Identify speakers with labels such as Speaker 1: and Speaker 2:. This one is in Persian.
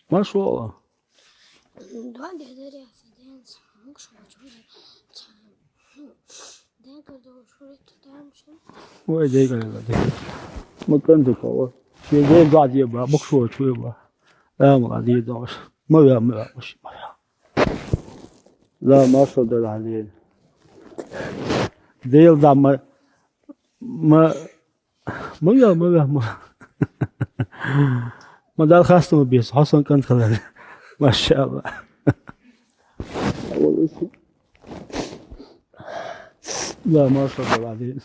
Speaker 1: ما شاء الله.我这个这个，没跟着搞，现在抓紧吧，不说去吧，嘛的倒是，没有，不是没有，ما صدر عليه ديل ده ما ما ده الخاصة بيس حسن كان خلال ما شاء الله. لا ما صدر عليه.